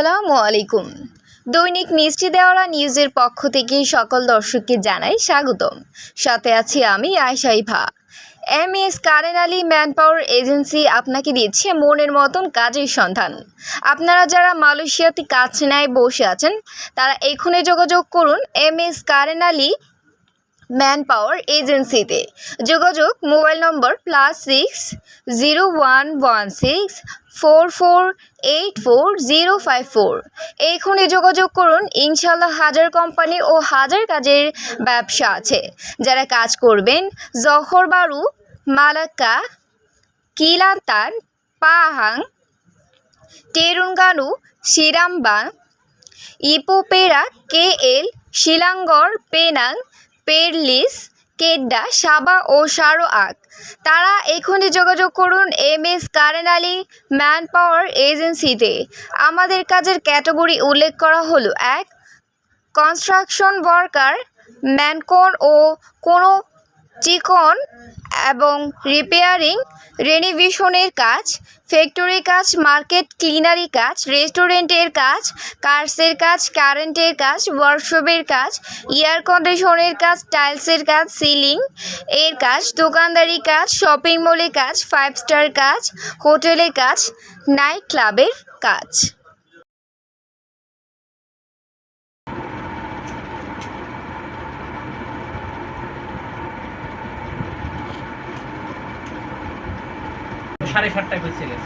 আসসালামু আলাইকুম। দৈনিক মিষ্টি দেওয়ারা নিউজের পক্ষ থেকে সকল দর্শককে জানাই স্বাগতম। সাথে আছি আমি Ayesha Eva. MS Karen Ali manpower agency আপনাকে দিচ্ছে মনের মতন কাজের সন্ধান। আপনারা যারা মালয়েশিয়াতে কাজ নেয় বসে আছেন তারা এখনই যোগাযোগ করুন এমএস কারেন আলী ম্যানপাওয়ার এজেন্সিতে। যোগাযোগ মোবাইল নম্বর +6011644848054। এখনই যোগাযোগ করুন। ইনশাল্লাহ হাজার কোম্পানি ও হাজার কাজের ব্যবসা আছে। যারা কাজ করবেন জহর Bahru, Malacca, কিলান্তান, Pahang, টেরুঙ্গানু, শিরামবাং, ইপোপেরা, KL, শিলাঙ্গর, Penang, পেরলিস, কেড্ডা, সাবা ও সারোয়াক। তারা এখনই যোগাযোগ করুন এমএস কারেন আলী ম্যানপাওয়ার এজেন্সিতে। আমাদের কাজের ক্যাটাগরি উল্লেখ করা হলো: 1. কনস্ট্রাকশন ওয়ার্কার, ম্যানকন ও কোনো চিকন এবং রিপেয়ারিং, রেনোভেশনের কাজ, ফ্যাক্টরি কাজ, মার্কেট ক্লিনারি কাজ, রেস্টুরেন্টের কাজ, কার্সের কাজ, কারেন্টের কাজ, ওয়ার্কশপের কাজ, এয়ার কন্ডিশনের কাজ, টাইলসের কাজ, সিলিং এর কাজ, দোকানদারি কাজ, শপিং মলের কাজ, 5 স্টার কাজ, হোটেলের কাজ, নাইট ক্লাবের কাজ। সাড়ে 7টায় করছিলেন।